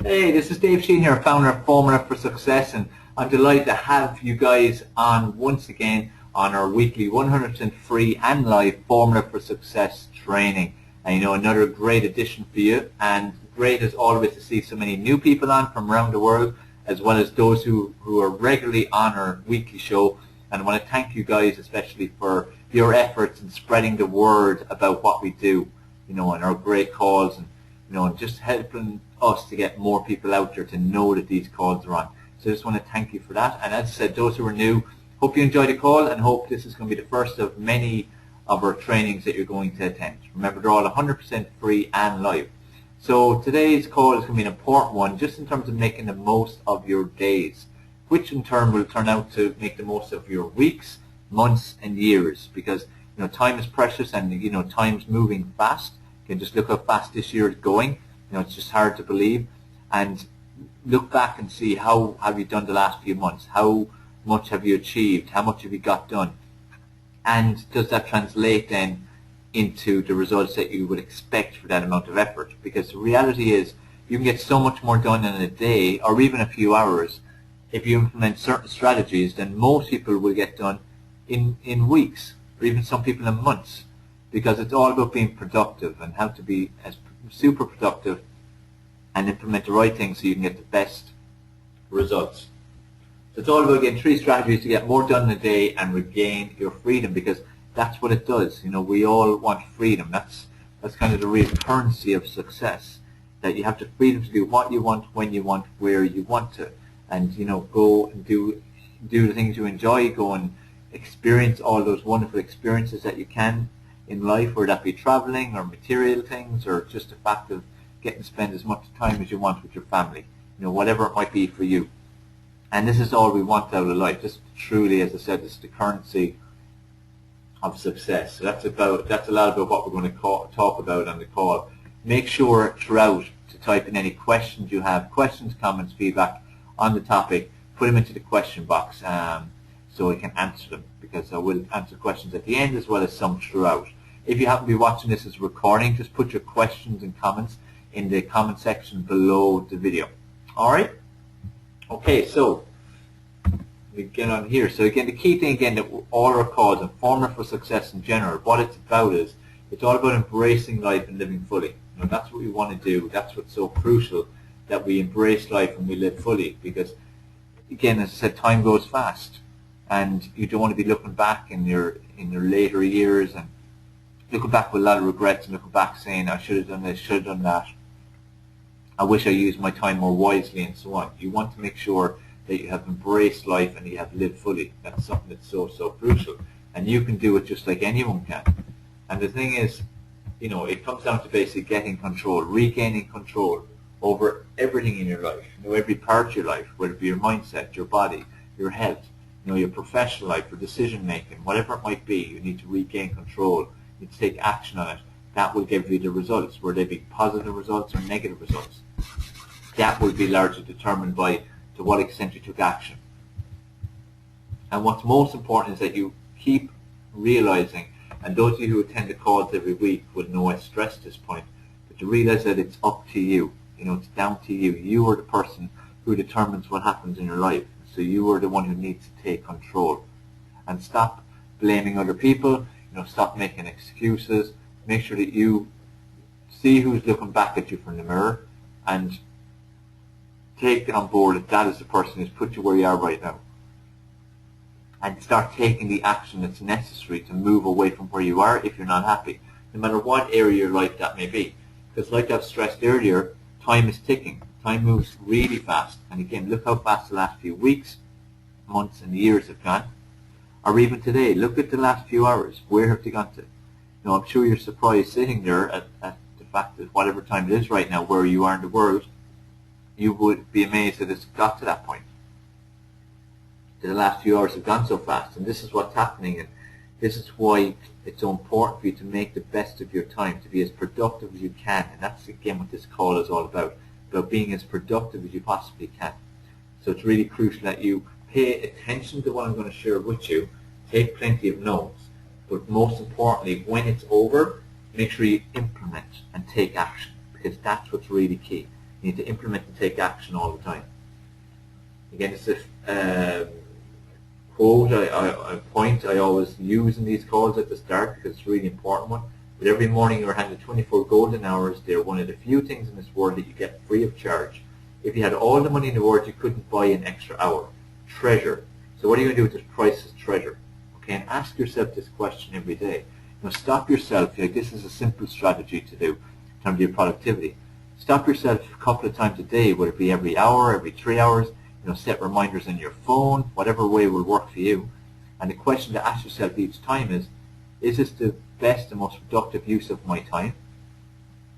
Hey, this is Dave Sheahan here, founder of Formula for Success, and I'm delighted to have you guys on once again on our weekly 100% free and live Formula for Success training. And another great addition for you, and great as always to see so many new people on from around the world, as well as those who are regularly on our weekly show. And I want to thank you guys especially for your efforts in spreading the word about what we do, and our great calls, and just helping us to get more people out there to know that these calls are on. So I just want to thank you for that. And as I said, those who are new, hope you enjoy the call and hope this is going to be the first of many of our trainings that you're going to attend. Remember, they're all 100% free and live. So today's call is going to be an important one just in terms of making the most of your days, which in turn will turn out to make the most of your weeks, months and years, because time is precious and time's moving fast. You can just look how fast this year is going. It's just hard to believe. And look back and see how have you done the last few months. How much have you achieved? How much have you got done? And does that translate then into the results that you would expect for that amount of effort? Because the reality is you can get so much more done in a day or even a few hours if you implement certain strategies than most people will get done in weeks, or even some people in months. Because it's all about being productive and how to be as super productive and implement the right things so you can get the best results. So it's all about getting 3 strategies to get more done in a day and regain your freedom, because that's what it does. We all want freedom. That's kind of the real currency of success, that you have the freedom to do what you want, when you want, where you want to, and go and do the things you enjoy. Go and experience all those wonderful experiences that you can in life, whether that be traveling or material things or just the fact of getting to spend as much time as you want with your family, whatever it might be for you. And this is all we want out of life. This truly, as I said, is the currency of success. So that's a lot about what we're going to talk about on the call. Make sure throughout to type in any questions you have, questions, comments, feedback on the topic. Put them into the question box so I can answer them, because I will answer questions at the end as well as some throughout. If you happen to be watching this as a recording, just put your questions and comments in the comment section below the video. All right? Okay, so we get on here. So again, the key thing again that all our calls and Formula for Success in general, what it's about is it's all about embracing life and living fully. That's what we want to do. That's what's so crucial, that we embrace life and we live fully, because again, as I said, time goes fast. And you don't want to be looking back in your later years and looking back with a lot of regrets and looking back saying, I should have done this, should have done that. I wish I used my time more wisely and so on. You want to make sure that you have embraced life and you have lived fully. That's something that's so crucial. And you can do it just like anyone can. And the thing is, it comes down to basically getting control, regaining control over everything in your life. Every part of your life, whether it be your mindset, your body, your health, your professional life, your decision making, whatever it might be, you need to regain control. You need to take action on it. That will give you the results, whether they be positive results or negative results. That will be largely determined by to what extent you took action. And what's most important is that you keep realizing, and those of you who attend the calls every week will know I stress this point, but to realize that it's up to you. It's down to you. You are the person who determines what happens in your life. So you are the one who needs to take control. And stop blaming other people. Stop making excuses. Make sure that you see who's looking back at you from the mirror and take on board that that is the person who's put you where you are right now. And start taking the action that's necessary to move away from where you are if you're not happy, no matter what area of your life that may be. Because like I've stressed earlier, time is ticking. Time moves really fast. And again, look how fast the last few weeks, months and years have gone. Or even today, look at the last few hours. Where have they gone to? I'm sure you're surprised sitting there at the fact that whatever time it is right now, where you are in the world, you would be amazed that it's got to that point. That the last few hours have gone so fast. And this is what's happening. And this is why it's so important for you to make the best of your time, to be as productive as you can. And that's again what this call is all about being as productive as you possibly can. So it's really crucial that you pay attention to what I'm going to share with you, take plenty of notes, but most importantly, when it's over, make sure you implement and take action, because that's what's really key. You need to implement and take action all the time. Again, it's a quote, a point I always use in these calls at the start because it's a really important one. But every morning you're handed 24 golden hours. They're one of the few things in this world that you get free of charge. If you had all the money in the world, you couldn't buy an extra hour. Treasure. So what are you going to do with this priceless treasure? Okay, and ask yourself this question every day. Stop yourself. Like, this is a simple strategy to do in terms of your productivity. Stop yourself a couple of times a day, whether it be every hour, every 3 hours. Set reminders on your phone, whatever way will work for you. And the question to ask yourself each time is this the best and most productive use of my time?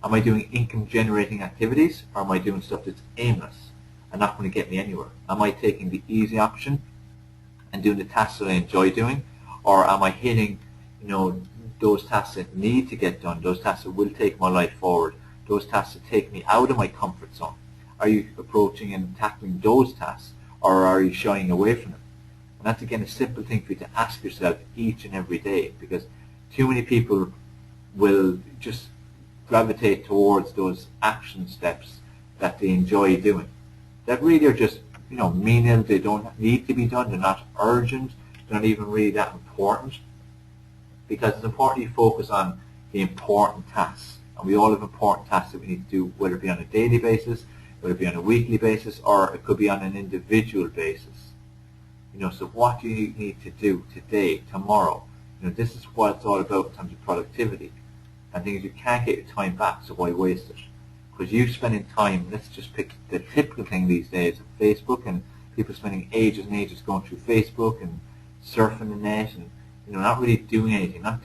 Am I doing income generating activities, or am I doing stuff that's aimless and not going to get me anywhere? Am I taking the easy option and doing the tasks that I enjoy doing, or am I hitting those tasks that need to get done, those tasks that will take my life forward, those tasks that take me out of my comfort zone? Are you approaching and tackling those tasks, or are you shying away from them? And that's, again, a simple thing for you to ask yourself each and every day, because too many people will just gravitate towards those action steps that they enjoy doing, that really are just menial. They don't need to be done. They're not urgent. They're not even really that important, because it's important you focus on the important tasks. And we all have important tasks that we need to do, whether it be on a daily basis, whether it be on a weekly basis, or it could be on an individual basis. So what do you need to do today, tomorrow? This is what it's all about in terms of productivity. And things you can't get your time back, so why waste it? Because you spending time, let's just pick the typical thing these days of Facebook, and people spending ages and ages going through Facebook and surfing the net and not really doing anything, that's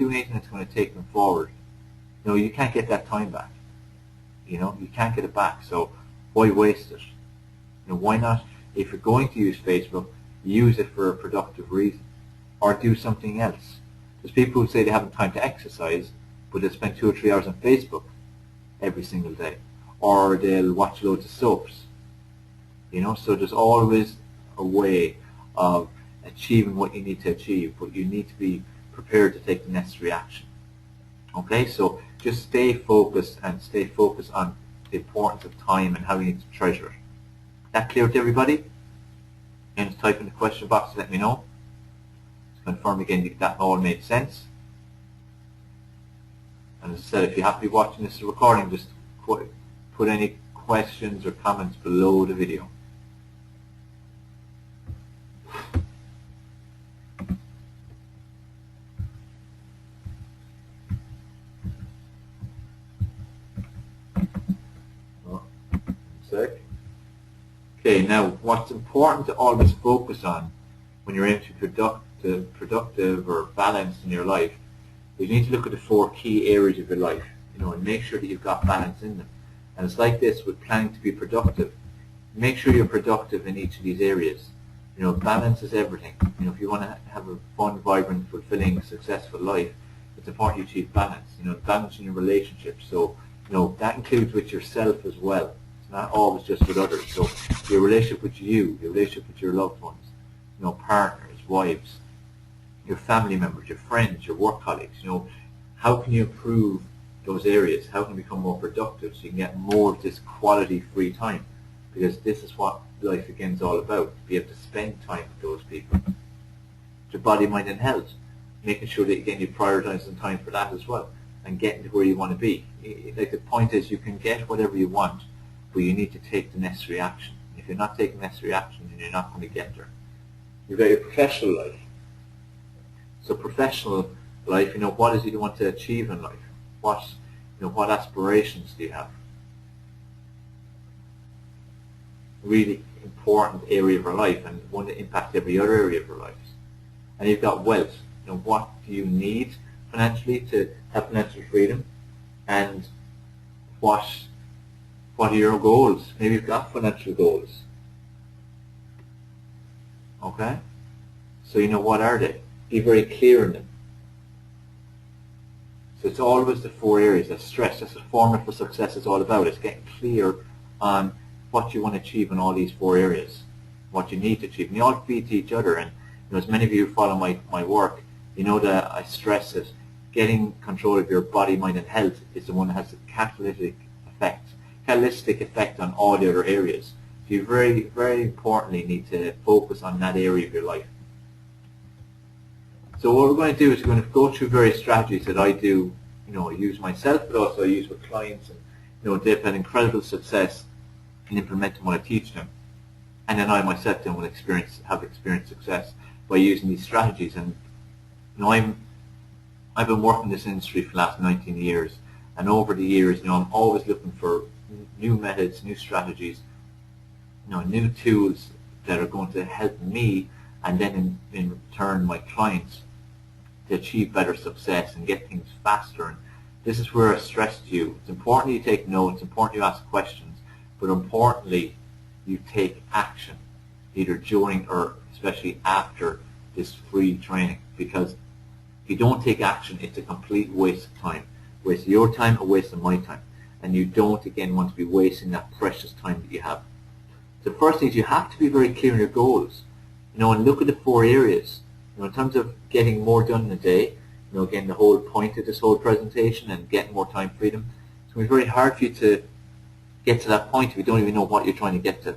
going to take them forward. You can't get that time back. You can't get it back. So why waste it? Why not, if you're going to use Facebook, use it for a productive reason, or do something else. There's people who say they haven't time to exercise, but they'll spend 2 or 3 hours on Facebook every single day, or they'll watch loads of soaps. So there's always a way of achieving what you need to achieve, but you need to be prepared to take the necessary action. Okay, so just stay focused, and stay focused on the importance of time and how you need to treasure it. That clear to everybody? And type in the question box to let me know. Just confirm again that all made sense. And as I said, if you happen to be watching this recording, just put any questions or comments below the video. Okay, now what's important to always focus on when you're aiming to be productive or balanced in your life is you need to look at the 4 key areas of your life, and make sure that you've got balance in them. And it's like this with planning to be productive. Make sure you're productive in each of these areas. Balance is everything. If you want to have a fun, vibrant, fulfilling, successful life, it's important you achieve balance. Balance in your relationships. So, that includes with yourself as well. Not always just with others. So your relationship with you, your relationship with your loved ones, partners, wives, your family members, your friends, your work colleagues. How can you improve those areas? How can you become more productive so you can get more of this quality free time? Because this is what life again is all about. Be able to spend time with those people. Your body, mind and health. Making sure that again you prioritize some time for that as well, and getting to where you want to be. Like, the point is, you can get whatever you want, but you need to take the necessary action. If you're not taking necessary action, then you're not going to get there. You've got your professional life. So professional life, what is it you want to achieve in life? What aspirations do you have? Really important area of our life, and one that impacts every other area of our lives. And you've got wealth. What do you need financially to have financial freedom? And what are your goals? Maybe you've got financial goals. Okay? So what are they? Be very clear in them. So it's always the 4 areas. That's stress. That's the formula for success is all about. It's getting clear on what you want to achieve in all these 4 areas, what you need to achieve. And they all feed to each other. And as many of you who follow my work, that I stress that getting control of your body, mind and health is the one that has the catalytic effect. holistic effect on all the other areas. So you very, very importantly need to focus on that area of your life. So what we're going to do is we're going to go through various strategies that I do, use myself, but also I use with clients, and they've had incredible success in implementing what I teach them, and then I myself then will have experienced success by using these strategies. And I've been working in this industry for the last 19 years, and over the years, I'm always looking for new methods, new strategies, new tools that are going to help me, and then in return my clients, to achieve better success and get things faster. And this is where I stress to you, it's important you take notes, it's important you ask questions, but importantly you take action, either during or especially after this free training, because if you don't take action, it's a complete waste of time. Waste of your time, a waste of my time. And you don't, again, want to be wasting that precious time that you have. The first thing is you have to be very clear on your goals, and look at the 4 areas. In terms of getting more done in a day, again, the whole point of this whole presentation and getting more time freedom, it's going to be very hard for you to get to that point if you don't even know what you're trying to get to.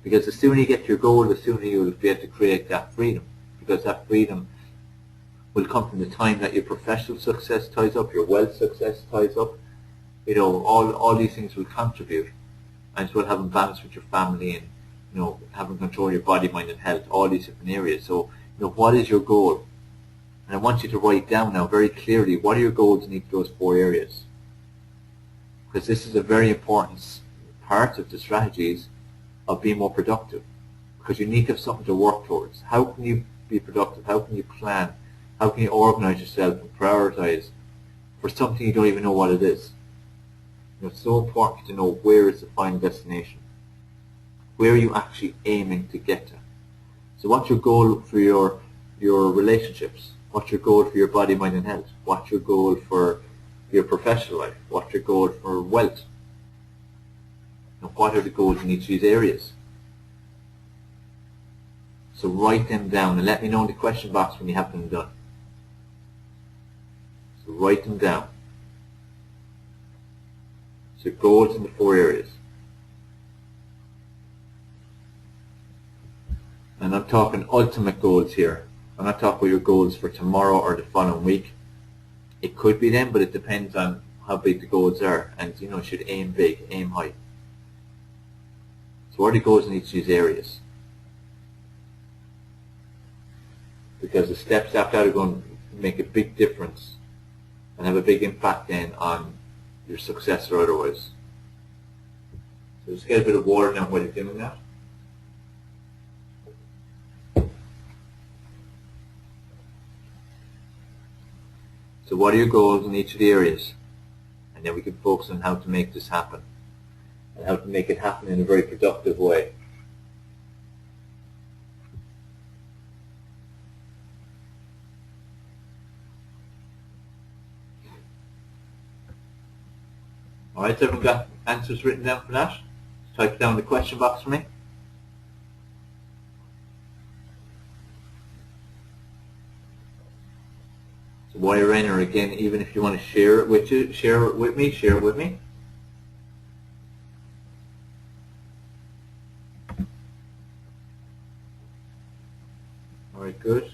Because the sooner you get to your goal, the sooner you'll be able to create that freedom. Because that freedom will come from the time that your professional success ties up, your wealth success ties up. All these things will contribute, and as well having balance with your family and having control of your body, mind, and health, all these different areas. So what is your goal? And I want you to write down now very clearly what are your goals in each of those 4 areas, because this is a very important part of the strategies of being more productive, because you need to have something to work towards. How can you be productive? How can you plan? How can you organize yourself and prioritize for something you don't even know what it is? It's so important to know where is the final destination. Where are you actually aiming to get to? So what's your goal for your relationships? What's your goal for your body, mind, and health? What's your goal for your professional life? What's your goal for wealth? What are the goals in each of these areas? So write them down and let me know in the question box when you have them done. So write them down. So goals in the 4 areas. And I'm talking ultimate goals here. I'm not talking about your goals for tomorrow or the following week. It could be them, but it depends on how big the goals are. And you should aim big, aim high. So what are the goals in each of these areas? Because the steps after that are going to make a big difference and have a big impact then on your success or otherwise. So just get a bit of water down while you're doing that. So what are your goals in each of the areas? And then we can focus on how to make this happen and how to make it happen in a very productive way. Alright, so everyone got answers written down for that? Just type it down in the question box for me. So while you're in, or again, even if you want to share it with you, share it with me. Alright, good.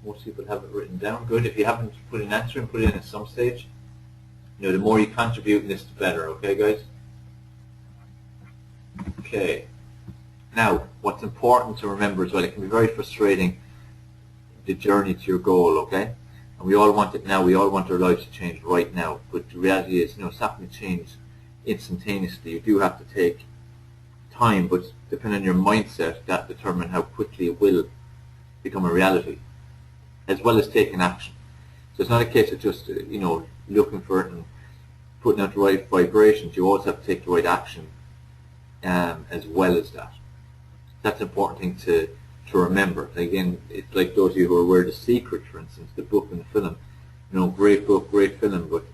Most people have it written down. Good. If you haven't put an answer in, put it in at some stage. The more you contribute in this, the better. Okay, guys? Okay. Now, what's important to remember as well, it can be very frustrating, the journey to your goal, okay? And we all want it now. We all want our lives to change right now. But the reality is, it's not going to change instantaneously. You do have to take time, but depending on your mindset, that determines how quickly it will become a reality, as well as taking action. So it's not a case of just, looking for it and putting out the right vibrations. You also have to take the right action as well as that. That's an important thing to remember. Again, it's like those of you who are aware of The Secret, for instance, the book and the film. Great book, great film, but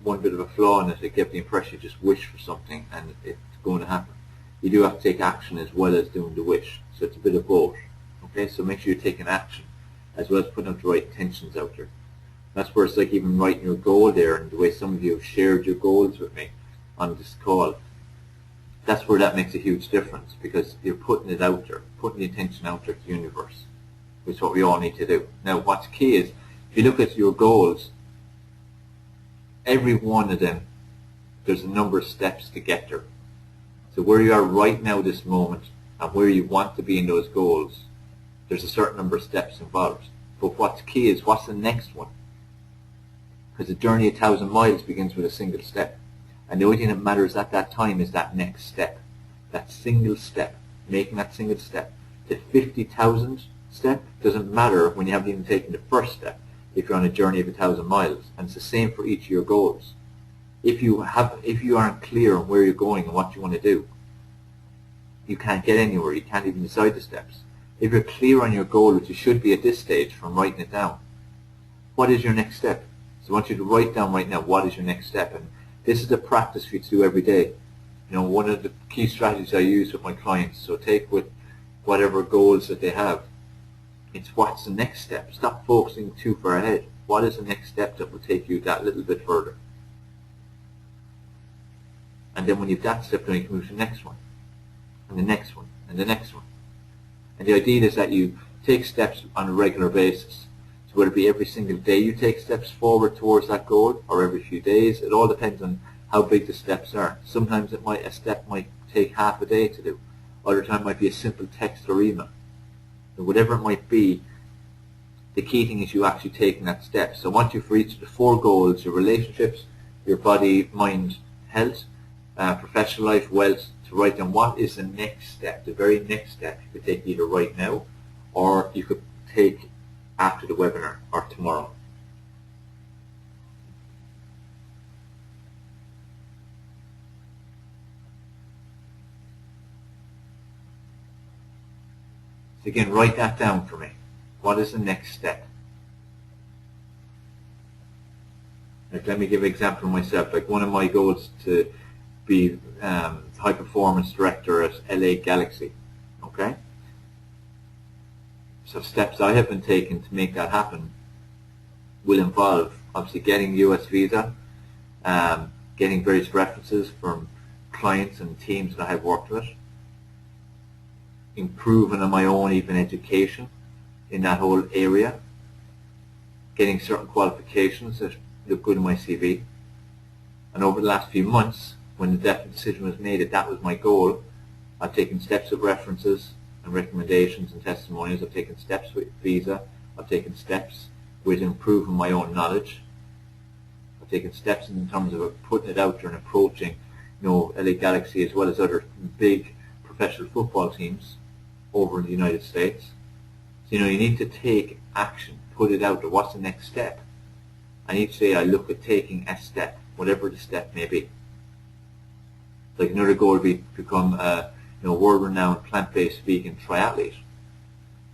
one bit of a flaw in it, it gave the impression you just wish for something and it's going to happen. You do have to take action as well as doing the wish. So it's a bit of both. Okay, so make sure you're taking action as well as putting out the right intentions out there. That's where it's like even writing your goal there, and the way some of you have shared your goals with me. on this call, that's where that makes a huge difference, because you're putting it out there, putting the intention out there to the universe, which is what we all need to do. Now, what's key is, if you look at your goals, every one of them, there's a number of steps to get there. So where you are right now, this moment, and where you want to be in those goals, there's a certain number of steps involved. But what's key is, what's the next one? Because the journey 1,000 miles begins with a single step. And the only thing that matters at that time is that next step. That single step. Making that single step. The 50,000 step doesn't matter when you haven't even taken the first step, if you're on a journey of 1,000 miles. And it's the same for each of your goals. If you aren't clear on where you're going and what you want to do, you can't get anywhere. You can't even decide the steps. If you're clear on your goal, which you should be at this stage from writing it down, what is your next step? So I want you to write down right now, what is your next step? And this is the practice for you to do every day. You know, one of the key strategies I use with my clients, so take with whatever goals that they have, it's what's the next step. Stop focusing too far ahead. What is the next step that will take you that little bit further? And then when you've that step done, you can move to the next one, and the next one, and the next one. And the idea is that you take steps on a regular basis. So whether it be every single day you take steps forward towards that goal, or every few days, it all depends on how big the steps are. Sometimes a step might take half a day to do. Other time it might be a simple text or email. So whatever it might be, the key thing is you actually taking that step. So I want you, for each of the 4 goals, your relationships, your body, mind, health, professional life, wealth, to write down what is the next step, the very next step you could take either right now, or you could take after the webinar or tomorrow. So again, write that down for me. What is the next step? Like, let me give an example of myself. Like, one of my goals to be high performance director at LA Galaxy. Okay? So steps I have been taking to make that happen will involve obviously getting US visa, getting various references from clients and teams that I've worked with, improving on my own even education in that whole area, getting certain qualifications that look good in my CV. And over the last few months, when the definite decision was made that that was my goal, I've taken steps with references and recommendations and testimonials. I've taken steps with visa. I've taken steps with improving my own knowledge. I've taken steps in terms of putting it out there and approaching, LA Galaxy as well as other big professional football teams over in the United States. So, you need to take action, put it out there. What's the next step? And each day I look at taking a step, whatever the step may be. Like, another goal would be to become a world-renowned plant-based vegan triathlete.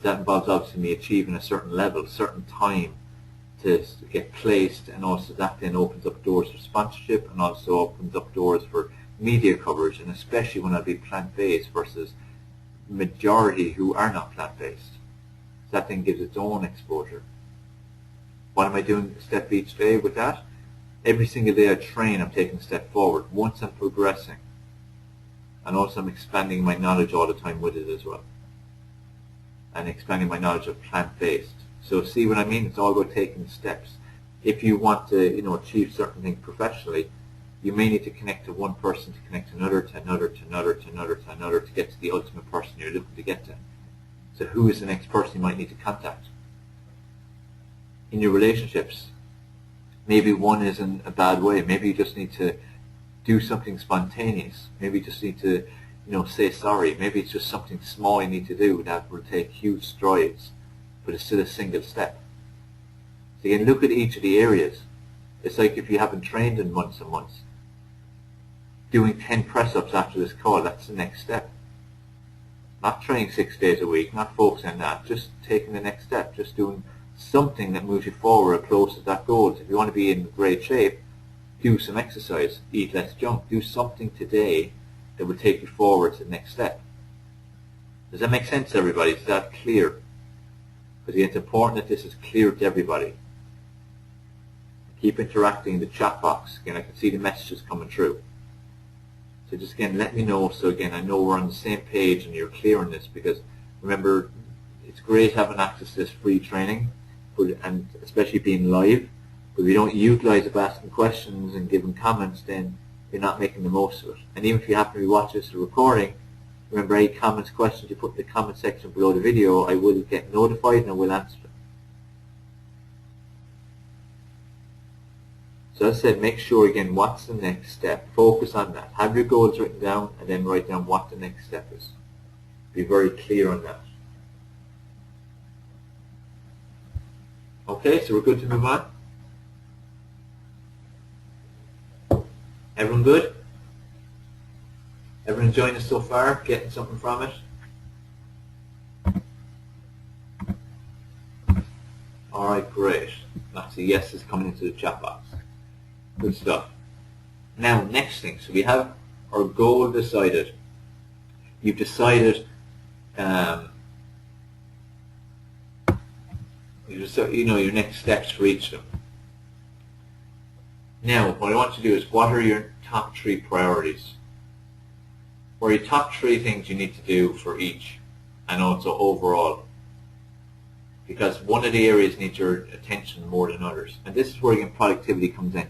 That involves obviously me achieving a certain level, a certain time to get placed, and also that then opens up doors for sponsorship and also opens up doors for media coverage, and especially when I'll be plant-based versus majority who are not plant-based. So that then gives its own exposure. What am I doing step each day with that? Every single day I train, I'm taking a step forward. Once I'm progressing. And also I'm expanding my knowledge all the time with it as well. And expanding my knowledge of plant-based. So see what I mean? It's all about taking steps. If you want to, achieve certain things professionally, you may need to connect to one person, to connect to another, to another, to another, to another, to another, to get to the ultimate person you're looking to get to. So who is the next person you might need to contact? In your relationships, maybe one isn't a bad way. Maybe you just need to do something spontaneous. Maybe you just need to, say sorry. Maybe it's just something small you need to do that will take huge strides, but it's still a single step. So you can look at each of the areas. It's like if you haven't trained in months and months. Doing 10 press-ups after this call, that's the next step. Not training 6 days a week, not focusing on that, just taking the next step, just doing something that moves you forward or closer to that goal. So if you want to be in great shape, do some exercise, eat less junk, do something today that will take you forward to the next step. Does that make sense to everybody? Is that clear? Because it's important that this is clear to everybody. Keep interacting in the chat box. Again, I can see the messages coming through. So just again, let me know. So again, I know we're on the same page and you're clear on this, because remember, it's great having access to this free training, and especially being live. But if you don't utilize it by asking questions and giving comments, then you're not making the most of it. And even if you happen to be watching this recording, remember, any comments, questions you put in the comment section below the video, I will get notified and I will answer them. So as I said, make sure again, what's the next step? Focus on that. Have your goals written down and then write down what the next step is. Be very clear on that. Okay, so we're good to move on? Everyone good? Everyone enjoying this so far? Getting something from it? Alright, great. Lots of yeses coming into the chat box. Good stuff. Now, next thing. So we have our goal decided. You've decided, your next steps for each of them. Now, what I want to do is, what are your top 3 priorities? What are your top 3 things you need to do for each, and also overall? Because one of the areas needs your attention more than others. And this is where again productivity comes in.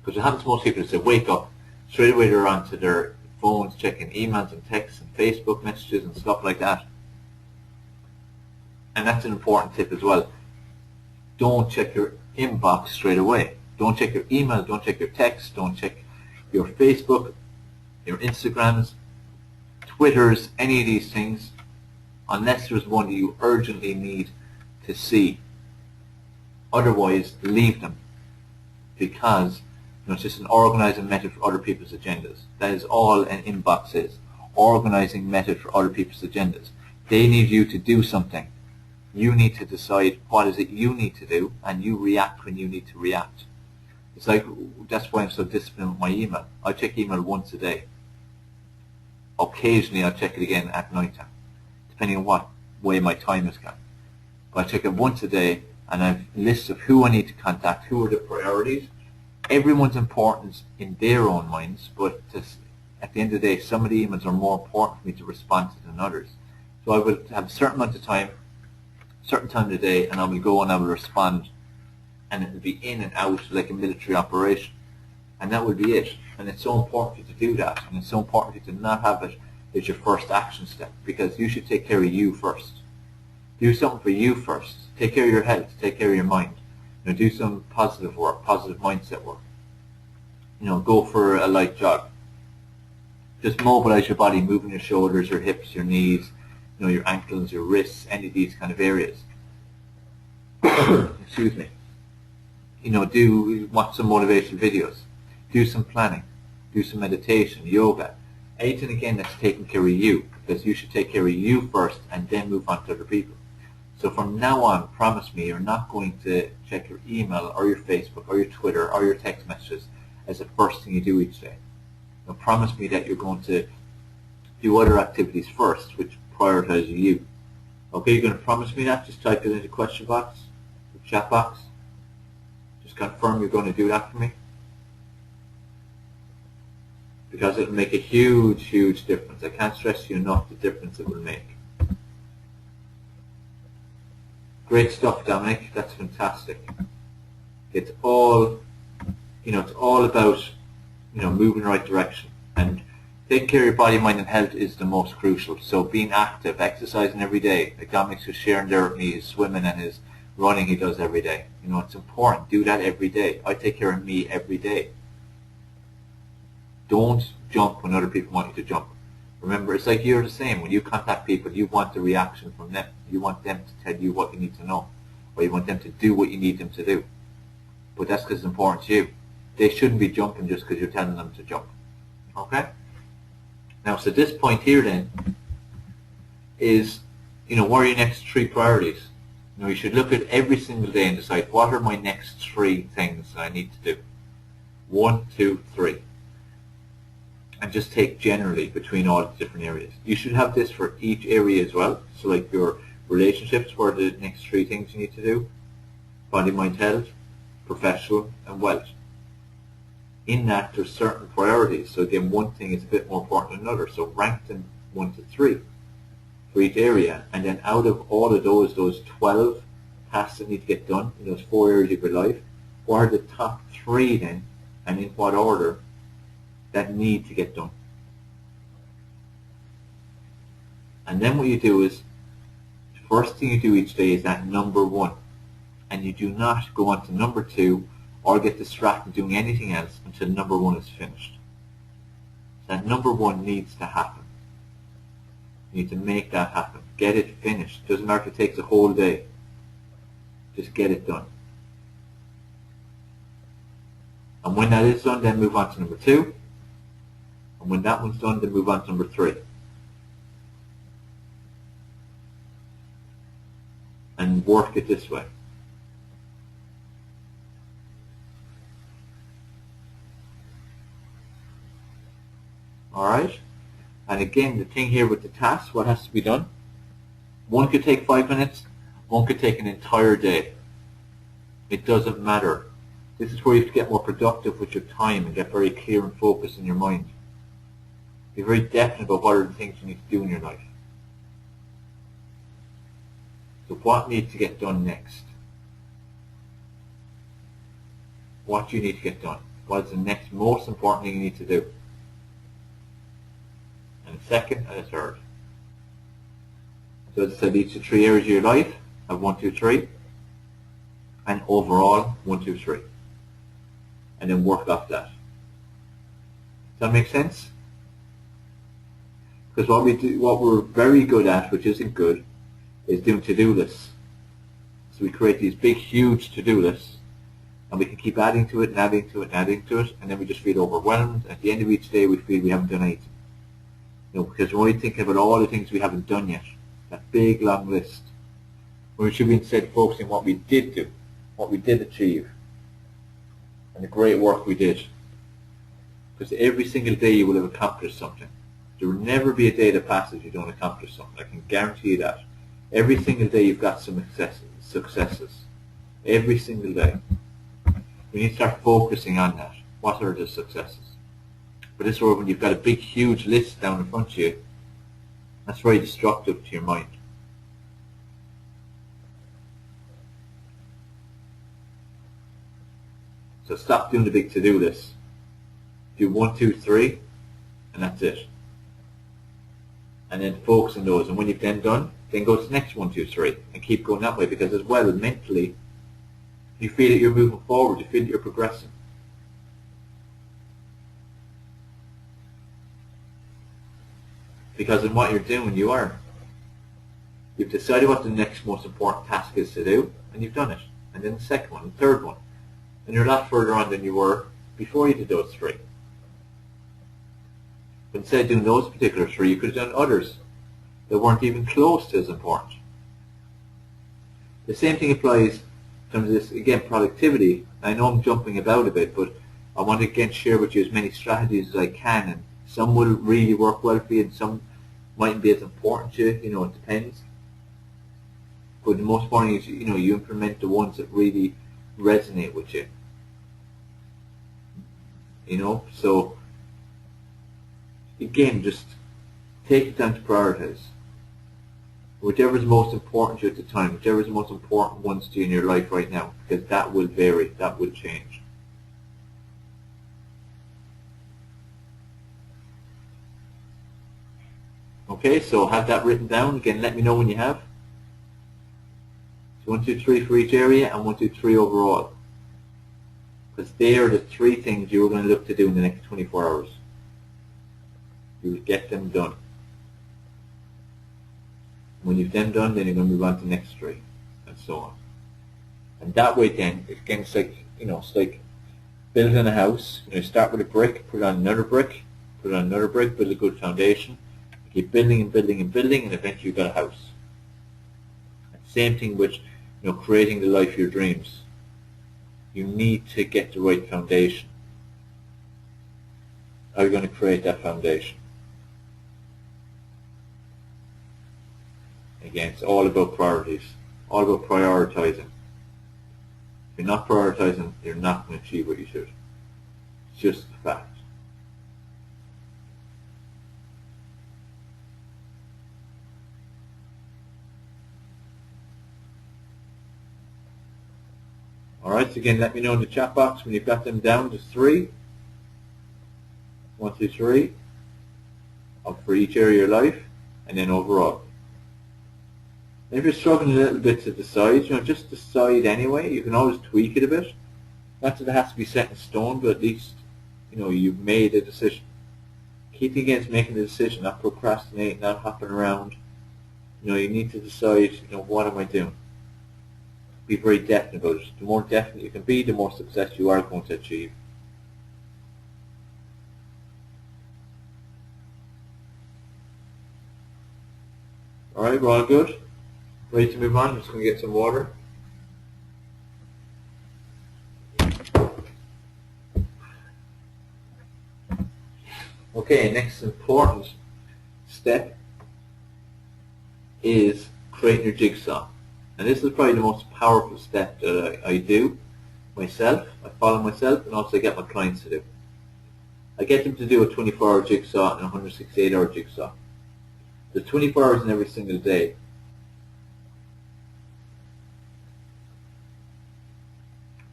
Because it happens to most people is they wake up, straight away they're onto their phones, checking emails and texts and Facebook messages and stuff like that. And that's an important tip as well. Don't check your inbox straight away. Don't check your email, don't check your text, don't check your Facebook, your Instagrams, Twitters, any of these things, unless there's one that you urgently need to see. Otherwise, leave them, because it's just an organizing method for other people's agendas. That is all an inbox is. Organizing method for other people's agendas. They need you to do something. You need to decide what is it you need to do, and you react when you need to react. It's like, that's why I'm so disciplined with my email. I check email once a day. Occasionally I'll check it again at night time, depending on what way my time is gone. But I check it once a day, and I have lists of who I need to contact, who are the priorities. Everyone's important in their own minds, but at the end of the day, some of the emails are more important for me to respond to than others. So I will have a certain amount of time, certain time of the day, and I will go and I will respond, and it will be in and out like a military operation. And that will be it. And it's so important for you to do that, and it's so important for you to not have it as your first action step, because you should take care of you first. Do something for you first. Take care of your health, take care of your mind. Do some positive work, positive mindset work. Go for a light jog. Just mobilize your body, moving your shoulders, your hips, your knees, your ankles, your wrists, any of these kind of areas. Excuse me. Watch some motivational videos. Do some planning. Do some meditation, yoga. Anything again that's taking care of you, because you should take care of you first and then move on to other people. So from now on, promise me you're not going to check your email or your Facebook or your Twitter or your text messages as the first thing you do each day. Now promise me that you're going to do other activities first, which prioritize you. Okay, you're going to promise me that? Just type it in the question box, the chat box. Just confirm you're going to do that for me. Because it will make a huge, huge difference. I can't stress to you enough the difference it will make. Great stuff, Dominic. That's fantastic. It's all, it's all about, moving in the right direction. And taking care of your body, mind, and health is the most crucial. So being active, exercising every day. Like Dominic's just sharing there with me, his swimming and his running he does every day. It's important. Do that every day. I take care of me every day. Don't jump when other people want you to jump. Remember, it's like you're the same. When you contact people, you want the reaction from them. You want them to tell you what you need to know, or you want them to do what you need them to do. But that's because it's important to you. They shouldn't be jumping just because you're telling them to jump. Okay? Now, so this point here then is, what are your next 3 priorities? You should look at every single day and decide, what are my next 3 things I need to do? 1, 2, 3. And just take generally between all the different areas. You should have this for each area as well. So like your relationships, what are the next 3 things you need to do? Body, mind, health, professional, and wealth. In that, there's certain priorities. So again, one thing is a bit more important than another. So rank them 1 to 3 for each area. And then out of all of those 12 tasks that need to get done in those 4 areas of your life, what are the top 3 then, and in what order, that need to get done? And then what you do is, the first thing you do each day is that number 1. And you do not go on to number 2 or get distracted doing anything else until number 1 is finished. So that number 1 needs to happen. You need to make that happen. Get it finished. Doesn't matter if it takes a whole day. Just get it done. And when that is done, then move on to number 2. And when that one's done, then move on to number 3. And work it this way. Alright? And again, the thing here with the tasks, what has to be done? One could take 5 minutes, one could take an entire day. It doesn't matter. This is where you have to get more productive with your time and get very clear and focused in your mind. Be very definite about what are the things you need to do in your life. So what needs to get done next? What do you need to get done? What is the next most important thing you need to do? And a second and a third. So as I said, each of the 3 areas of your life have 1, 2, 3. And overall, 1, 2, 3. And then work off that. Does that make sense? Because what we're very good at, which isn't good, is doing to-do lists. So we create these big, huge to-do lists, and we can keep adding to it and adding to it and adding to it, and then we just feel overwhelmed. At the end of each day, we feel we haven't done anything. Because we're only thinking about all the things we haven't done yet. That big, long list. When we should be instead focusing on what we did do, what we did achieve, and the great work we did. Because every single day you will have accomplished something. There will never be a day that passes you don't accomplish something. I can guarantee you that. Every single day you've got some successes. Every single day. We need to start focusing on that. What are the successes? But this is where when you've got a big, huge list down in front of you, that's very destructive to your mind. So stop doing the big to-do list. Do 1, 2, 3, and that's it. And then focus on those. And when you've then done, then go to the next 1, 2, 3, and keep going that way. Because as well, mentally, you feel that you're moving forward. You feel that you're progressing. Because in what you're doing, you are. You've decided what the next most important task is to do, and you've done it. And then the second one, the third one. And you're a lot further on than you were before you did those 3. But instead of doing those particular 3, you could have done others that weren't even close to as important. The same thing applies in terms of this, again, productivity. I know I'm jumping about a bit, but I want to again share with you as many strategies as I can, and some will really work well for you and some mightn't be as important to you, it depends. But the most important is, you implement the ones that really resonate with you. So again, just take it time to prioritize. Whichever is most important to you at the time, whichever is the most important ones to you in your life right now, because that will vary, that will change. Okay, so have that written down. Again, let me know when you have. So 1, 2, 3 for each area and 1, 2, 3 overall. Because they are the 3 things you're going to look to do in the next 24 hours. You will get them done. When you've them done, then you're going to move on to the next 3, and so on. And that way then, again, it's like building a house. You start with a brick, put on another brick, put on another brick, build a good foundation. You keep building and building and building, and eventually you've got a house. And same thing with creating the life of your dreams. You need to get the right foundation. How are you going to create that foundation? Again, it's all about priorities, all about prioritizing. If you're not prioritizing, you're not going to achieve what you should. just a fact. Alright, so again, let me know in the chat box when you've got them down to 3. 1, 2, 3. For each area of your life, and then overall. And if you're struggling a little bit to decide, just decide anyway. You can always tweak it a bit. Not that it has to be set in stone, but at least, you've made a decision. Key thing is making a decision, not procrastinating, not hopping around. You need to decide, what am I doing? Be very definite about it. The more definite you can be, the more success you are going to achieve. Alright, we're all good. Ready to move on? I'm just going to get some water. Okay, next important step is creating your jigsaw. And this is probably the most powerful step that I do myself. I follow myself, and also I get my clients to do. I get them to do a 24-hour jigsaw and a 168-hour jigsaw. There's 24 hours in every single day.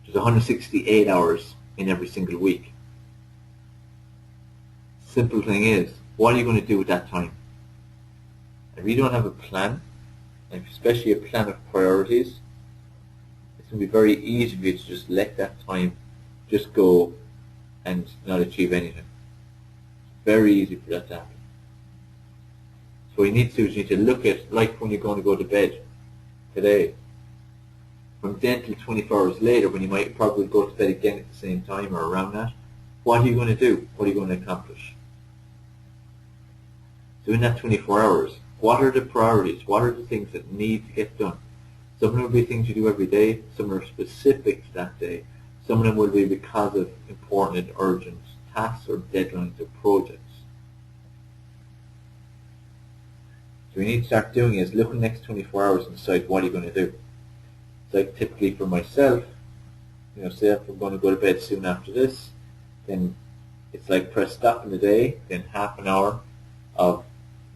There's 168 hours in every single week. Simple thing is, what are you going to do with that time? If you don't have a plan, and especially a plan of priorities, it's going to be very easy for you to just let that time just go and not achieve anything. Very easy for that to happen. So what you need to do is you need to look at, like when you're going to go to bed today, from then till 24 hours later, when you might probably go to bed again at the same time or around that, what are you going to do? What are you going to accomplish? So in that 24 hours, what are the priorities? What are the things that need to get done? Some of them will be things you do every day. Some are specific to that day. Some of them will be because of important and urgent tasks or deadlines or projects. So what you need to start doing is look at the next 24 hours and decide what you're going to do. It's like typically for myself, say if I'm going to go to bed soon after this, then it's like press stop in the day, then half an hour of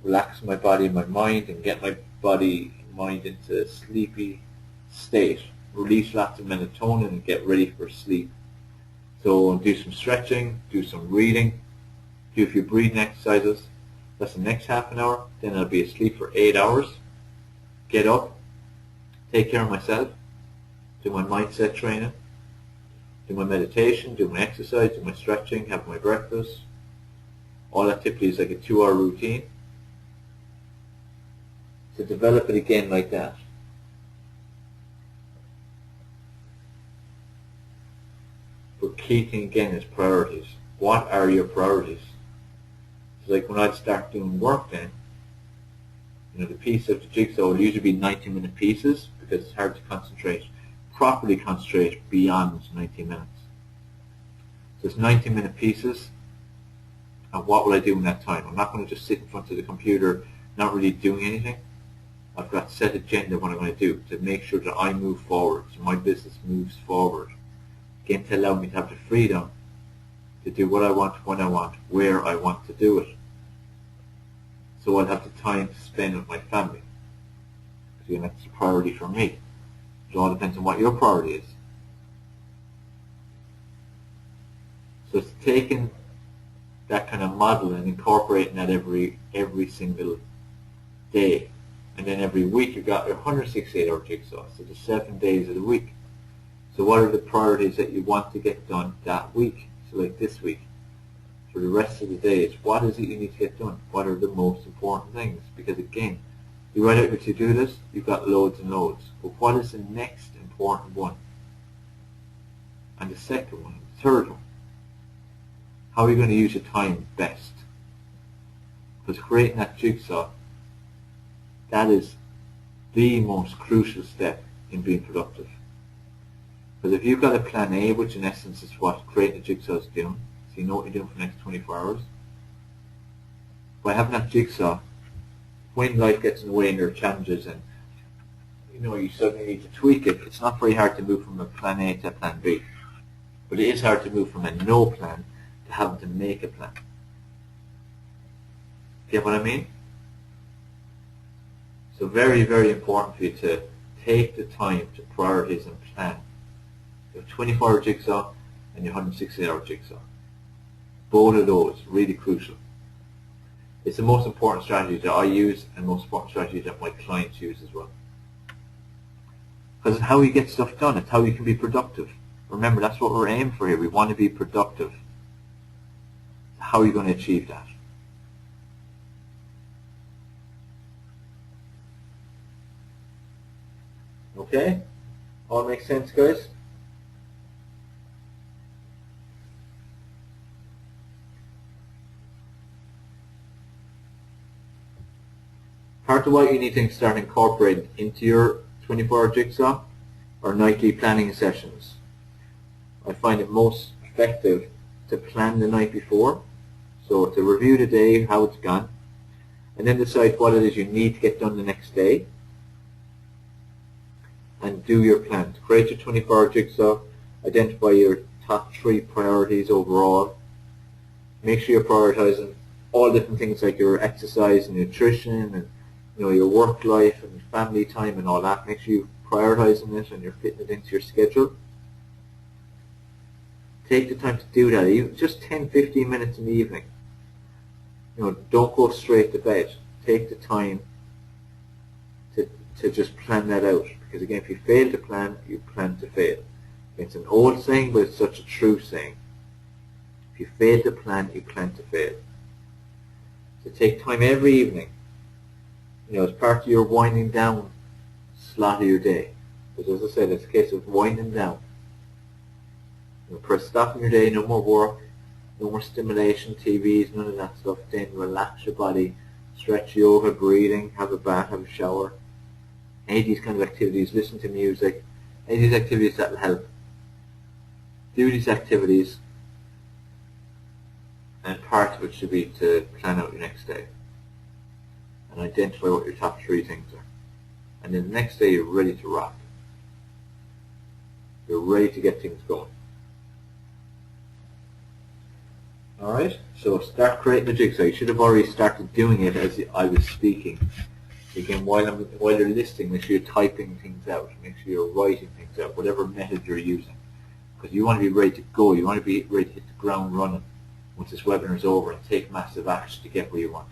relaxing my body and my mind and get my body and mind into a sleepy state. Release lots of melatonin and get ready for sleep. So do some stretching, do some reading, do a few breathing exercises. That's the next half an hour. Then I'll be asleep for 8 hours. Get up, take care of myself, do my mindset training, do my meditation, do my exercise, do my stretching, have my breakfast. All that typically is like a 2-hour routine. So develop it again like that. But key thing again is priorities. What are your priorities? It's like when I'd start doing work then, the piece of the jigsaw will usually be 90-minute pieces because it's hard to concentrate, properly concentrate beyond 90 minutes. So it's 90-minute pieces, and what will I do in that time? I'm not going to just sit in front of the computer not really doing anything. I've got to set agenda what I'm going to do to make sure that I move forward, so my business moves forward. Again, to allow me to have the freedom to do what I want, when I want, where I want to do it. So I'll have the time to spend with my family. Again, that's a priority for me. It all depends on what your priority is. So it's taking that kind of model and incorporating that every single day. And then every week you've got your 168-hour jigsaw, so the 7 days of the week. So what are the priorities that you want to get done that week? So like this week, for the rest of the days, what is it you need to get done? What are the most important things? Because again, you write out your to-do list, you've got loads and loads. But what is the next important one? And the second one, the third one? How are you going to use your time best? Because creating that jigsaw, that is the most crucial step in being productive. Because if you've got a plan A, which in essence is what creating a jigsaw is doing, so you know what you're doing for the next 24 hours, by having that jigsaw, when life gets in the way and there are challenges and you suddenly need to tweak it, it's not very hard to move from a plan A to a plan B. But it is hard to move from a no plan to having to make a plan. Get what I mean? So very, very important for you to take the time to prioritize and plan your 24-hour jigsaw and your 168-hour jigsaw. Both of those, really crucial. It's the most important strategy that I use and most important strategy that my clients use as well. Because it's how you get stuff done. It's how you can be productive. Remember, that's what we're aiming for here. We want to be productive. How are you going to achieve that? Okay? All makes sense, guys? Part of what you need to start incorporating into your 24-hour jigsaw are nightly planning sessions. I find it most effective to plan the night before, so to review the day, how it's gone, and then decide what it is you need to get done the next day, and do your plan. Create your 24-hour jigsaw, identify your top 3 priorities overall, make sure you're prioritizing all different things like your exercise and nutrition and your work life and family time and all that. Make sure you're prioritizing it and you're fitting it into your schedule. Take the time to do that, even just 10-15 minutes in the evening. Don't go straight to bed. Take the time to just plan that out. Because again, if you fail to plan, you plan to fail. It's an old saying, but it's such a true saying. If you fail to plan, you plan to fail. So take time every evening, as part of your winding down slot of your day. Because as I said, it's a case of winding down. Press stop in your day, no more work, no more stimulation, TVs, none of that stuff. Then relax your body, stretch, yoga, breathing, have a bath, have a shower. Any of these kind of activities, listen to music, any of these activities that will help. Do these activities, and part of it should be to plan out your next day and identify what your top 3 things are. And then the next day you're ready to rock. You're ready to get things going. Alright, so start creating the jigsaw. You should have already started doing it as I was speaking. Again, while you're listening, make sure you're typing things out. Make sure you're writing things out, whatever method you're using. Because you want to be ready to go. You want to be ready to hit the ground running once this webinar is over and take massive action to get where you want.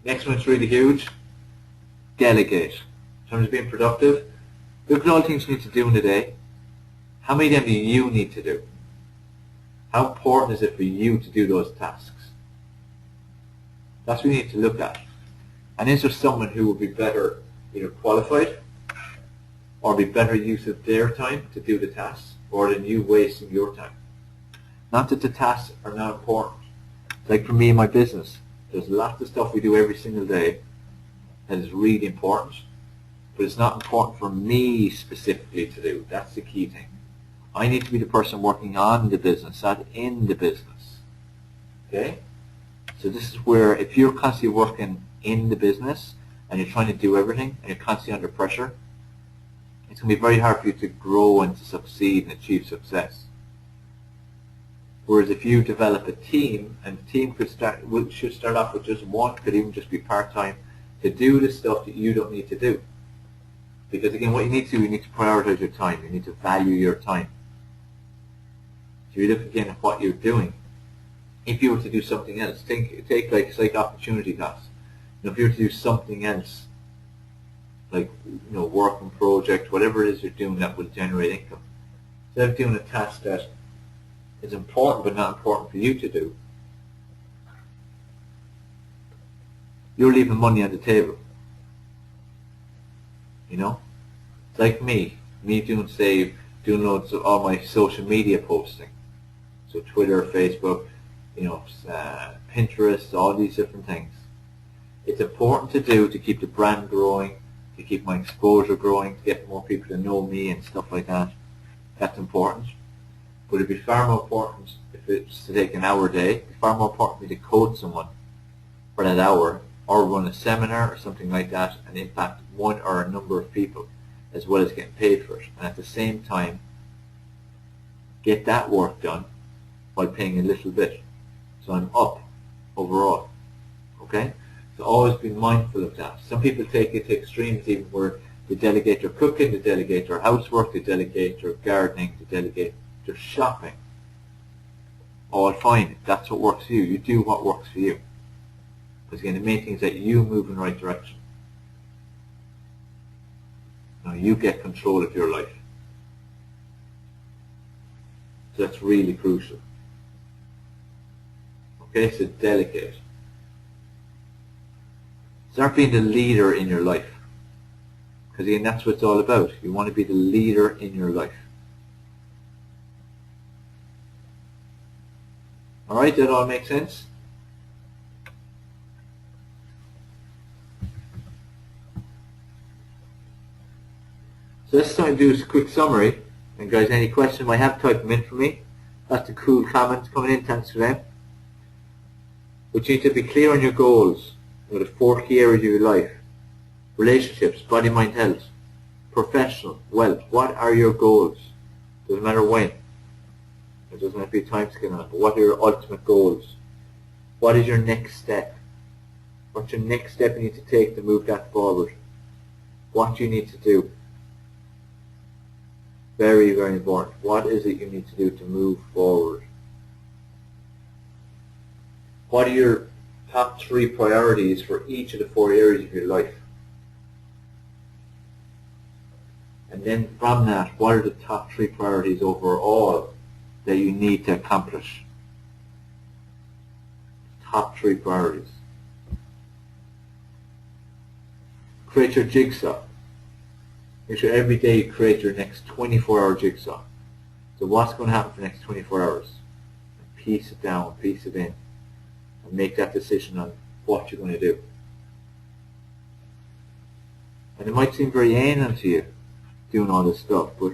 Next one's really huge. Delegate. In terms of being productive, look at all the things you need to do in the day. How many of them do you need to do? How important is it for you to do those tasks? That's what we need to look at. And is there someone who would be better either qualified or be better use of their time to do the tasks, or than you wasting your time? Not that the tasks are not important. Like for me in my business, there's lots of stuff we do every single day that is really important, but it's not important for me specifically to do. That's the key thing. I need to be the person working on the business, not in the business. Okay? So this is where if you're constantly working in the business and you're trying to do everything and you're constantly under pressure, it's going to be very hard for you to grow and to succeed and achieve success. Whereas if you develop a team, and the team should start off with just one, could even just be part-time, to do the stuff that you don't need to do. Because again, what you need to do, you need to prioritize your time. You need to value your time. So you look again at what you're doing. If you were to do something else, take like opportunity costs. If you were to do something else, like work and project, whatever it is you're doing that will generate income, instead of doing a task that is important but not important for you to do, you're leaving money on the table. It's like me doing loads of all my social media posting. So Twitter, Facebook, Pinterest, all these different things. It's important to do to keep the brand growing, to keep my exposure growing, to get more people to know me and stuff like that. That's important. But it'd be far more important if it's to take an hour a day. It'd be far more important for me to coach someone for that hour, or run a seminar or something like that and impact one or a number of people, as well as getting paid for it. And at the same time, get that work done while paying a little bit. So I'm up overall. Okay? So always be mindful of that. Some people take it to extremes even where they delegate their cooking, they delegate their housework, they delegate their gardening, they delegate their shopping. All fine. If that's what works for you. You do what works for you. Because again, the main thing is that you move in the right direction. Now you get control of your life. So that's really crucial. Okay, so delegate. Start being the leader in your life. Because again, that's what it's all about. You want to be the leader in your life. Alright, that all makes sense? So let's try and do a quick summary. And guys, any questions you might have, type them in for me. That's the cool comments coming in, thanks for them. But you need to be clear on your goals. The 4 key areas of your life. Relationships, body, mind, health. Professional, wealth. What are your goals? Doesn't matter when. It doesn't have to be a time scale on it. But what are your ultimate goals? What is your next step? What's your next step you need to take to move that forward? What do you need to do? Very, very important. What is it you need to do to move forward? What are your top 3 priorities for each of the 4 areas of your life? And then from that, what are the top 3 priorities overall that you need to accomplish? Top 3 priorities. Create your jigsaw. Make sure every day you create your next 24-hour jigsaw. So what's going to happen for the next 24 hours? And piece it down, piece it in, and make that decision on what you're going to do. And it might seem very alien to you, doing all this stuff, but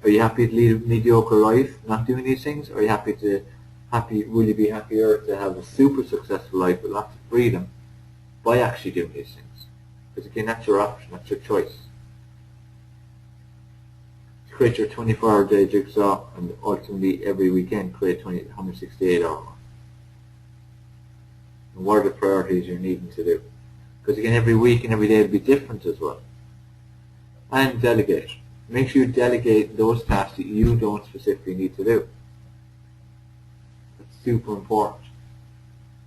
are you happy to lead a mediocre life, not doing these things? Or are you will you be happier to have a super successful life with lots of freedom by actually doing these things? Because again, that's your option, that's your choice. Create your 24-hour day jigsaw, and ultimately every weekend create 168 hours. And what are the priorities you're needing to do? Because again, every week and every day will be different as well. And delegate. Make sure you delegate those tasks that you don't specifically need to do. That's super important.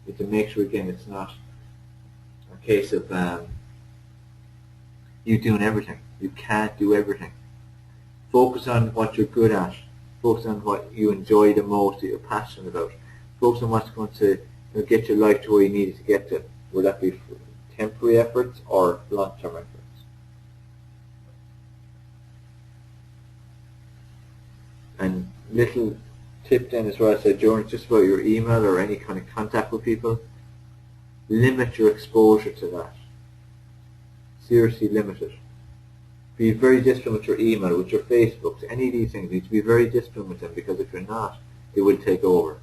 You have to make sure, again, it's not a case of you doing everything. You can't do everything. Focus on what you're good at. Focus on what you enjoy the most, that you're passionate about. Focus on what's going to get your life to where you need it to get to. Will that be temporary efforts or long-term efforts? And little tip then as well, I said, Jordan, just about your email or any kind of contact with people. Limit your exposure to that. Seriously limit it. Be very disciplined with your email, with your Facebooks, any of these things. You need to be very disciplined with them, because if you're not, they will take over.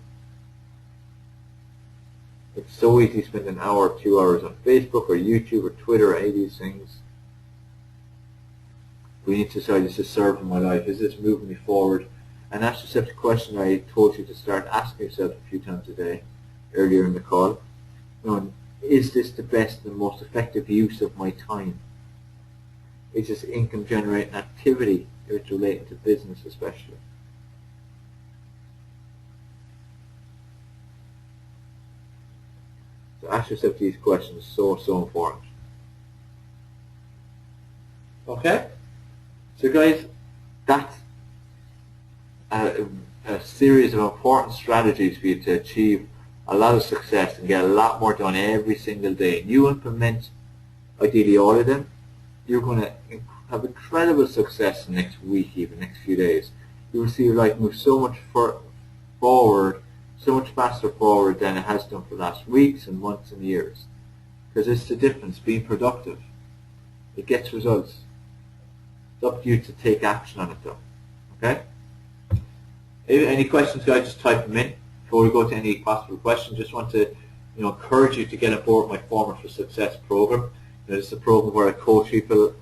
It's so easy to spend an hour or 2 hours on Facebook or YouTube or Twitter or any of these things. We need to decide, is this serving my life? Is this moving me forward? And ask yourself the question I told you to start asking yourself a few times a day earlier in the call. Is this the best and most effective use of my time? Is this income generating activity if it's relating to business especially? So ask yourself these questions, so important. Okay? So guys, that's a series of important strategies for you to achieve a lot of success and get a lot more done every single day. And you implement ideally all of them, you're going to have incredible success the next week, even next few days. You will see your life move so much forward, so much faster forward than it has done for the last weeks and months and years. Because it's the difference, being productive. It gets results. It's up to you to take action on it though. Okay? Any questions, guys, just type them in. Before we go to any possible questions, just want to encourage you to get aboard my Formula for Success program. This is a program where I coach people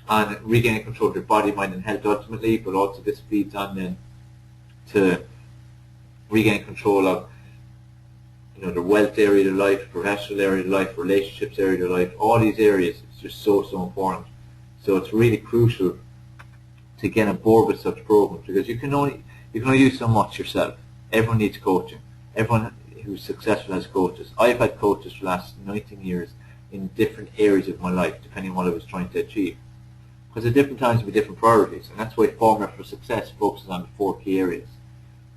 on regaining control of their body, mind and health ultimately, but also this feeds on then to regain control of the wealth area of their life, professional area of life, relationships area of life, all these areas. It's just so important. So it's really crucial to get on board with such programs, because you can only do so much yourself. Everyone needs coaching. Everyone who's successful has coaches. I've had coaches for the last 19 years in different areas of my life, depending on what I was trying to achieve. Because at different times we have different priorities, and that's why Formula for Success focuses on the 4 key areas: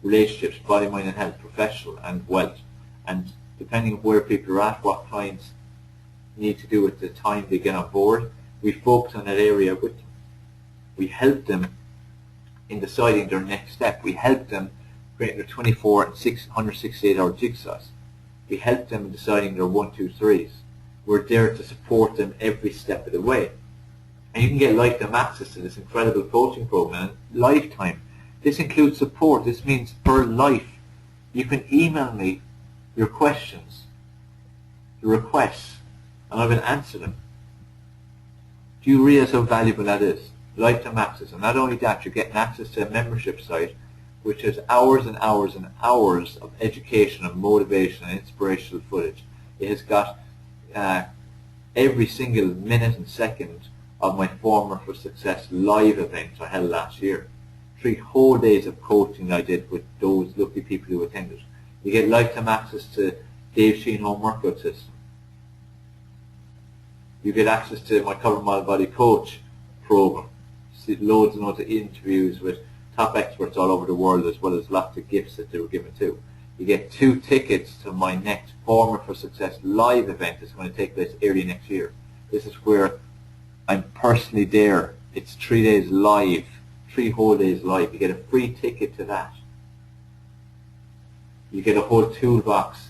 relationships, body, mind and health, professional, and wealth. And depending on where people are at, what clients need to do at the time they get on board, we focus on that area with them. We help them in deciding their next step. We help them create their 24 and 168-hour jigsaws. We help them in deciding their 1, 2, 3s. We're there to support them every step of the way. And you can get lifetime access to this incredible coaching program. Lifetime. This includes support. This means for life. You can email me your questions, your requests, and I will answer them. Do you realize how valuable that is? Lifetime access. And not only that, you're getting access to a membership site which has hours and hours and hours of education and motivation and inspirational footage. It has got every single minute and second of my Formula for Success live event I held last year. 3 whole days of coaching that I did with those lucky people who attended. You get lifetime access to Dave Sheahan home workout system. You get access to my Cover Model Body Coach program. See loads and loads of interviews with top experts all over the world, as well as lots of gifts that they were given too. You get 2 tickets to my next Formula for Success live event that's going to take place early next year. This is where I'm personally there. It's 3 days live, 3 whole days live. You get a free ticket to that. You get a whole toolbox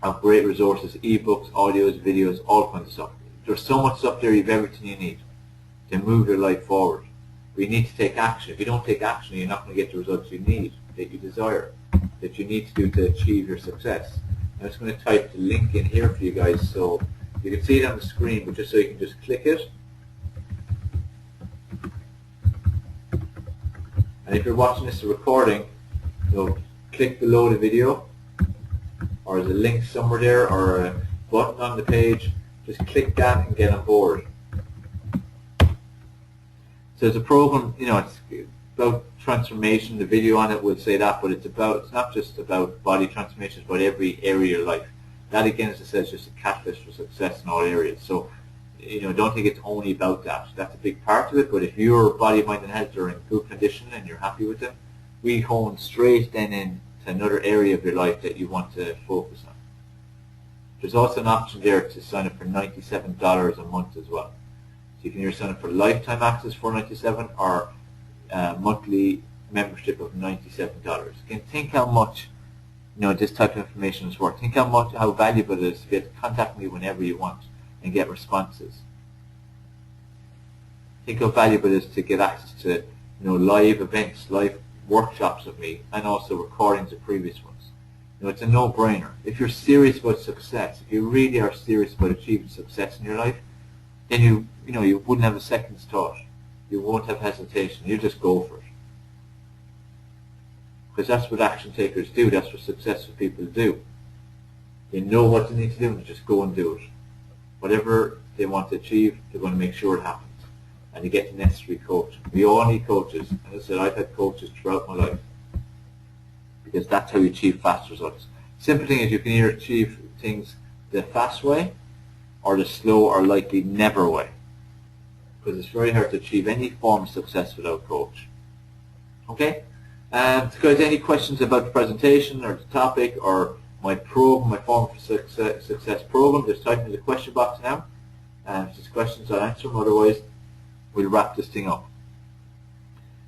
of great resources, ebooks, audios, videos, all kinds of stuff. There's so much stuff there, you have everything you need to move your life forward. But you need to take action. If you don't take action, you're not going to get the results you need, that you desire, that you need to do to achieve your success. I'm just going to type the link in here for you guys so you can see it on the screen, but just so you can just click it. And if you're watching this recording, click below the video, or there's a link somewhere there, or a button on the page. Just click that and get on board. So it's a program, it's about transformation. The video on it will say that, but it's not just about body transformation, it's about every area of your life. That again, as I said, is just a catalyst for success in all areas. So, don't think it's only about that. That's a big part of it, but if your body, mind and health are in good condition and you're happy with them, we hone straight then into another area of your life that you want to focus on. There's also an option there to sign up for $97 a month as well. So you can either sign up for lifetime access for $97 or monthly membership of $97. Again, think how much this type of information is worth. Think how valuable it is to be able to contact me whenever you want and get responses. Think how valuable it is to get access to live events, live workshops with me, and also recordings of previous ones. It's a no-brainer. If you're serious about success, if you really are serious about achieving success in your life, then you wouldn't have a second's thought. You won't have hesitation. You just go for it. Because that's what action takers do. That's what successful people do. They know what they need to do and they just go and do it. Whatever they want to achieve, they're going to make sure it happens. And you get the necessary coaching. We all need coaches. As I said, I've had coaches throughout my life. Because that's how you achieve fast results. Simple thing is you can either achieve things the fast way or the slow or likely never way. Because it's very hard to achieve any form of success without a coach. Okay? Guys, any questions about the presentation or the topic or my program, my Formula for Success program, just type in the question box now. If there's questions, I'll answer them. Otherwise, we'll wrap this thing up.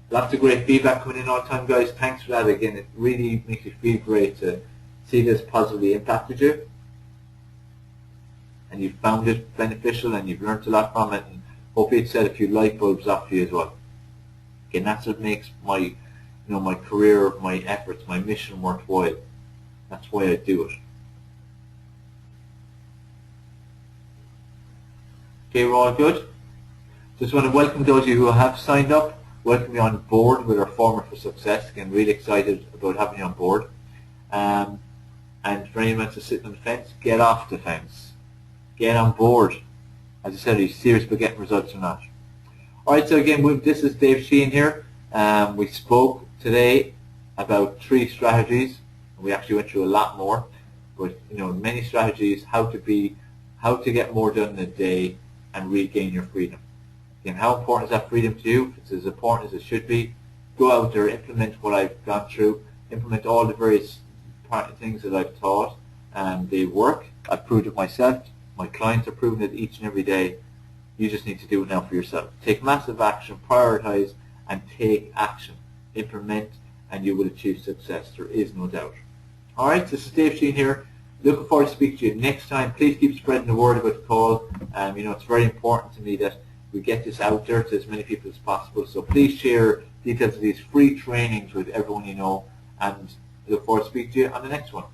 Lots of great feedback coming in all the time, guys. Thanks for that. Again, it really makes me feel great to see this positively impacted you. And you've found it beneficial and you've learned a lot from it. And hopefully it set a few light bulbs off for you as well. Again, that's what makes my my career, my efforts, my mission worthwhile. That's why I do it. Okay, we're all good. Just want to welcome those of you who have signed up. welcome you on board with our Formula for Success. Again, really excited about having you on board. And for anyone that's sitting on the fence, get off the fence. Get on board. As I said, are you serious about getting results or not? Alright, so again, this is Dave Sheahan here. We spoke today about 3 strategies. We actually went through a lot more, but many strategies, how to get more done in a day and regain your freedom. Again, how important is that freedom to you? If it's as important as it should be, go out there, implement what I've gone through, implement all the various things that I've taught, and they work. I've proved it myself. My clients are proving it each and every day. You just need to do it now for yourself. Take massive action, prioritize, and take action. Implement, and you will achieve success. There is no doubt. Alright, this is Dave Sheahan here. Looking forward to speaking to you next time. Please keep spreading the word about the call. It's very important to me that we get this out there to as many people as possible. So please share details of these free trainings with everyone you know, and I look forward to speaking to you on the next one.